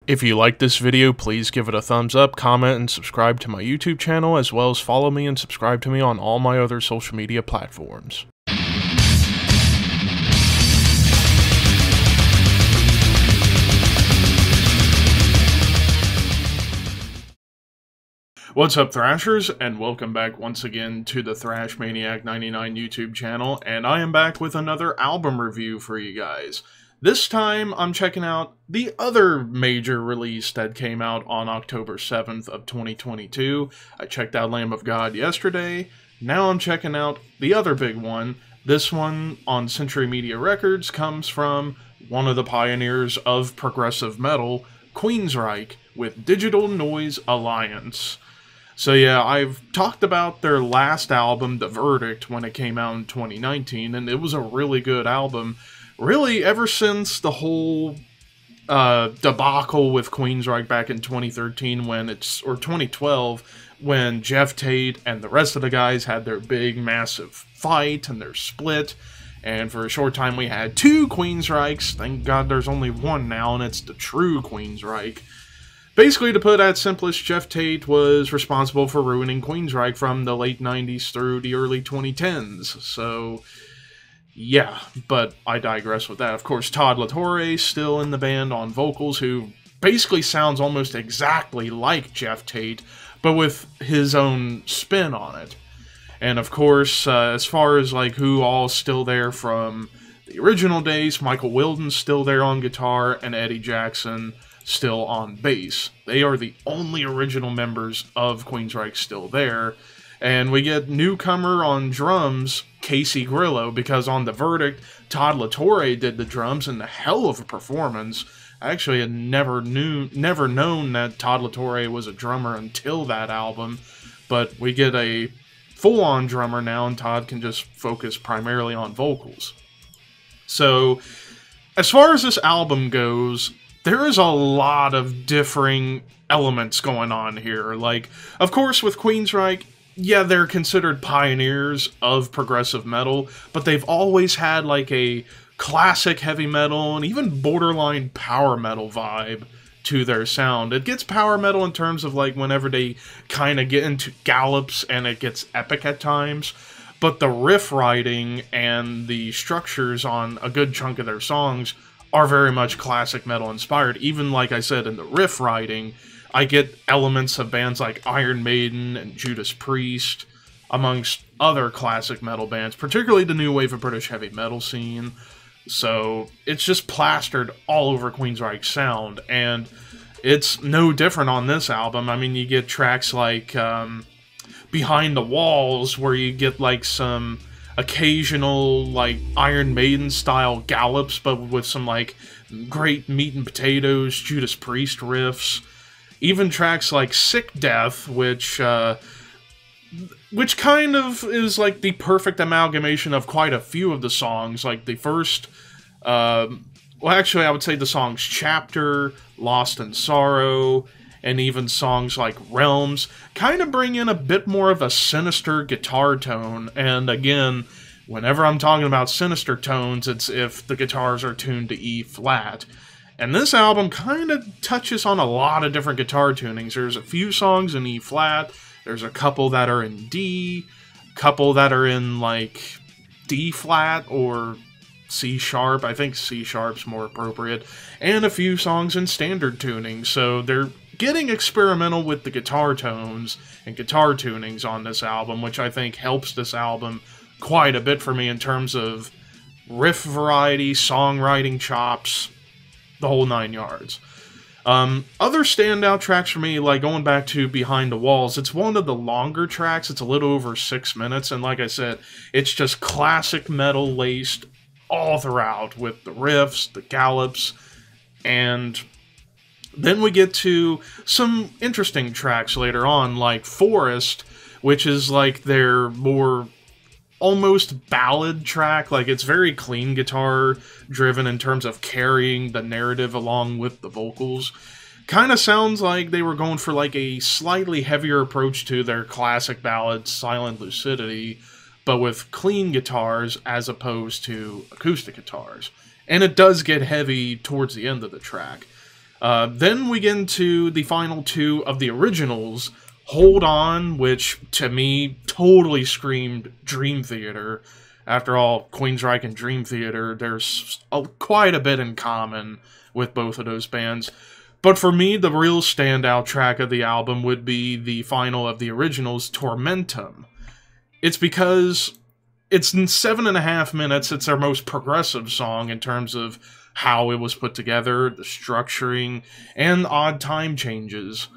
If you like this video, please give it a thumbs up, comment, and subscribe to my YouTube channel, as well as follow me and subscribe to me on all my other social media platforms. What's up, Thrashers, and welcome back once again to the Thrash Maniac 99 YouTube channel, and I am back with another album review for you guys. This time, I'm checking out the other major release that came out on October 7th of 2022. I checked out Lamb of God yesterday. Now I'm checking out the other big one. This one on Century Media Records comes from one of the pioneers of progressive metal, Queensryche, with Digital Noise Alliance. So yeah, I've talked about their last album, The Verdict, when it came out in 2019, and it was a really good album. Really, ever since the whole debacle with Queensryche back in 2013, or 2012, when Jeff Tate and the rest of the guys had their big, massive fight and their split, and for a short time we had two Queensryches. Thank God there's only one now, and it's the true Queensryche. Basically, to put it simplest, Jeff Tate was responsible for ruining Queensryche from the late 90s through the early 2010s, so yeah, but I digress with that. Of course, Todd LaTorre still in the band on vocals, who basically sounds almost exactly like Jeff Tate, but with his own spin on it. And of course, as far as like who all's still there from the original days, Michael Wilden's still there on guitar, and Eddie Jackson still on bass. They are the only original members of Queensryche still there. And we get newcomer on drums, Casey Grillo, because on The Verdict, Todd LaTorre did the drums, and a hell of a performance. I actually had never known that Todd LaTorre was a drummer until that album, but we get a full-on drummer now, and Todd can just focus primarily on vocals. So, as far as this album goes, there is a lot of differing elements going on here. Like, of course, with Queensryche, yeah, they're considered pioneers of progressive metal, but they've always had like a classic heavy metal and even borderline power metal vibe to their sound. It gets power metal in terms of like whenever they kind of get into gallops and it gets epic at times, but the riff writing and the structures on a good chunk of their songs are very much classic metal inspired. Even like I said, in the riff writing, I get elements of bands like Iron Maiden and Judas Priest, amongst other classic metal bands, particularly the new wave of British heavy metal scene. So it's just plastered all over Queensryche's sound, and it's no different on this album. I mean, you get tracks like Behind the Walls, where you get like some occasional like Iron Maiden style gallops, but with some like great meat and potatoes Judas Priest riffs. Even tracks like Sick Death, which kind of is like the perfect amalgamation of quite a few of the songs. Like the first, well actually I would say the songs Chapter, Lost in Sorrow, and even songs like Realms kind of bring in a bit more of a sinister guitar tone. And again, whenever I'm talking about sinister tones, it's if the guitars are tuned to E flat. And this album kind of touches on a lot of different guitar tunings. There's a few songs in E flat, there's a couple that are in D, a couple that are in like D flat or C sharp. I think C sharp's more appropriate, and a few songs in standard tuning. So they're getting experimental with the guitar tones and guitar tunings on this album, which I think helps this album quite a bit for me in terms of riff variety, songwriting chops, the whole 9 yards. Other standout tracks for me, like going back to Behind the Walls, it's one of the longer tracks. It's a little over 6 minutes, and like I said, it's just classic metal laced all throughout with the riffs, the gallops, and then we get to some interesting tracks later on, like Forest, which is like their more almost ballad track. Like, it's very clean guitar driven in terms of carrying the narrative along with the vocals. Kind of sounds like they were going for like a slightly heavier approach to their classic ballad Silent Lucidity, but with clean guitars as opposed to acoustic guitars. And it does get heavy towards the end of the track. Then we get into the final two of the originals, Hold On, which to me totally screamed Dream Theater. After all, Queensryche and Dream Theater, there's quite a bit in common with both of those bands. But for me, the real standout track of the album would be the final of the originals, Tormentum. It's because it's in 7.5 minutes, it's their most progressive song in terms of how it was put together, the structuring, and odd time changes,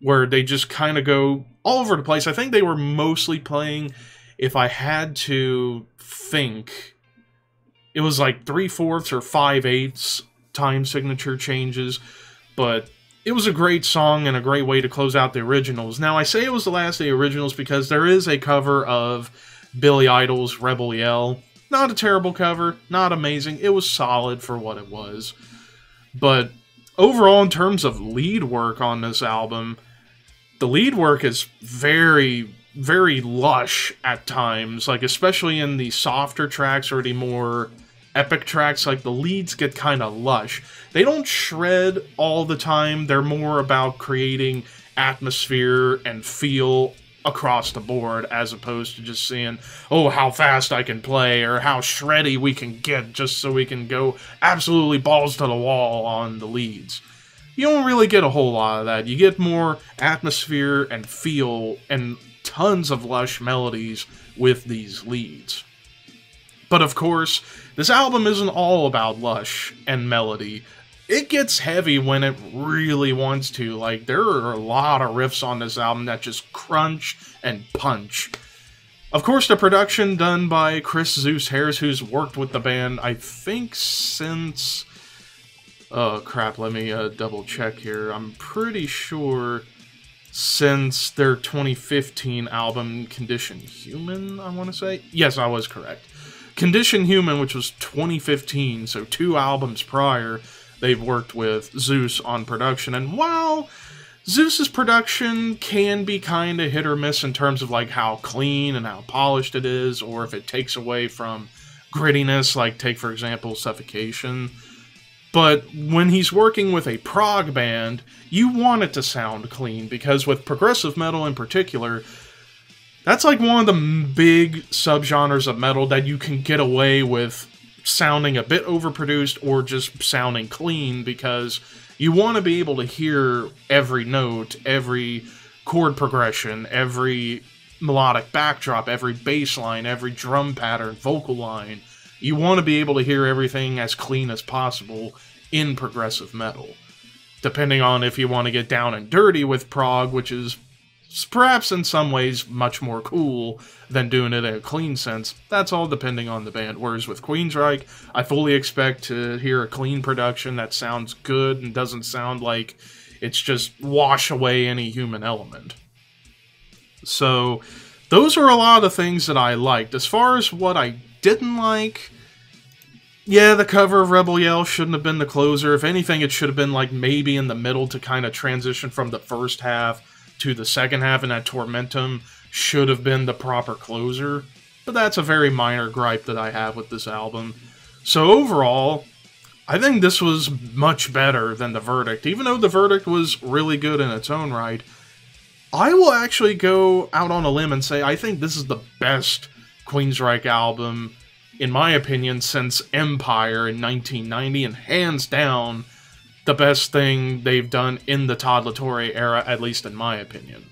where they just kind of go all over the place. I think they were mostly playing, if I had to think, it was like 3/4 or 5/8 time signature changes, but it was a great song and a great way to close out the originals. Now, I say it was the last of the originals because there is a cover of Billy Idol's Rebel Yell. Not a terrible cover, not amazing. It was solid for what it was. But overall, in terms of lead work on this album, the lead work is very, very lush at times. Like, especially in the softer tracks or the more epic tracks, like, the leads get kind of lush. They don't shred all the time. They're more about creating atmosphere and feel across the board, as opposed to just seeing, oh, how fast I can play, or how shreddy we can get, just so we can go absolutely balls to the wall on the leads. You don't really get a whole lot of that. You get more atmosphere and feel, and tons of lush melodies with these leads. But of course, this album isn't all about lush and melody. It gets heavy when it really wants to. Like, there are a lot of riffs on this album that just crunch and punch. Of course, the production done by Chris Zeus Harris, who's worked with the band, I think, since... Oh, crap, let me double check here. I'm pretty sure since their 2015 album, Condition Human, I want to say? Yes, I was correct. Condition Human, which was 2015, so 2 albums prior, they've worked with Zeus on production. And while Zeus's production can be kind of hit or miss in terms of like how clean and how polished it is, or if it takes away from grittiness, like take, for example, Suffocation. But when he's working with a prog band, you want it to sound clean, because with progressive metal in particular, that's like one of the big subgenres of metal that you can get away with sounding a bit overproduced or just sounding clean, because you want to be able to hear every note, every chord progression, every melodic backdrop, every bass line, every drum pattern, vocal line. You want to be able to hear everything as clean as possible in progressive metal. Depending on if you want to get down and dirty with prog, which is perhaps in some ways much more cool than doing it in a clean sense. That's all depending on the band. Whereas with Queensryche, I fully expect to hear a clean production that sounds good and doesn't sound like it's just wash away any human element. So those are a lot of the things that I liked. As far as what I didn't like, yeah, the cover of Rebel Yell shouldn't have been the closer. If anything, it should have been like maybe in the middle to kind of transition from the first half to the second half, and that Tormentum should have been the proper closer. But that's a very minor gripe that I have with this album. So overall, I think this was much better than The Verdict. Even though The Verdict was really good in its own right, I will actually go out on a limb and say I think this is the best Queensryche album, in my opinion, since Empire in 1990, and hands down the best thing they've done in the Todd La Torre era, at least in my opinion.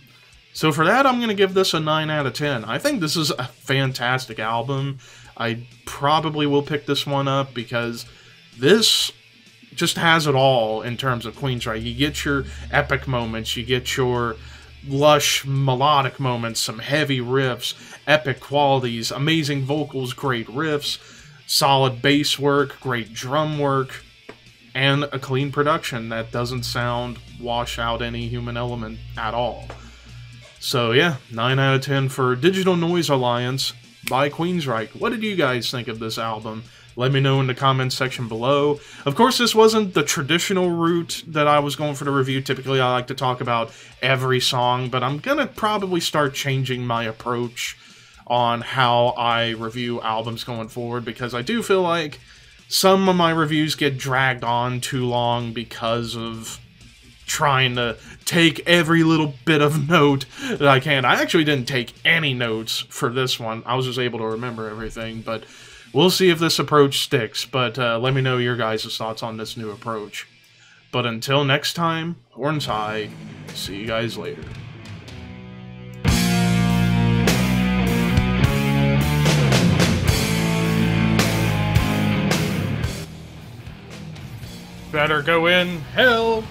So for that, I'm going to give this a 9 out of 10. I think this is a fantastic album. I probably will pick this one up because this just has it all in terms of Queensryche. You get your epic moments, you get your lush melodic moments, some heavy riffs, epic qualities, amazing vocals, great riffs, solid bass work, great drum work, and a clean production that doesn't sound wash out any human element at all. So yeah, 9 out of 10 for Digital Noise Alliance by Queensryche. What did you guys think of this album? Let me know in the comments section below. Of course, this wasn't the traditional route that I was going for the review. Typically, I like to talk about every song, but I'm gonna probably start changing my approach on how I review albums going forward, because I do feel like some of my reviews get dragged on too long because of trying to take every little bit of note that I can. I actually didn't take any notes for this one. I was just able to remember everything, but we'll see if this approach sticks. But let me know your guys' thoughts on this new approach. But until next time, horns high, see you guys later. Better go in hell.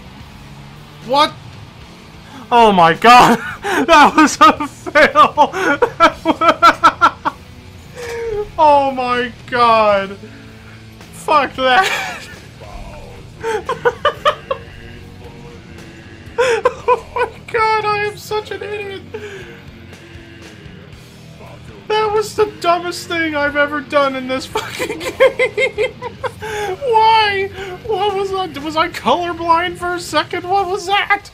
What? Oh my god! That was a fail! Oh my god! Fuck that! Oh my god, I am such an idiot! That was the dumbest thing I've ever done in this fucking game! Why? What was that? Was I colorblind for a second? What was that?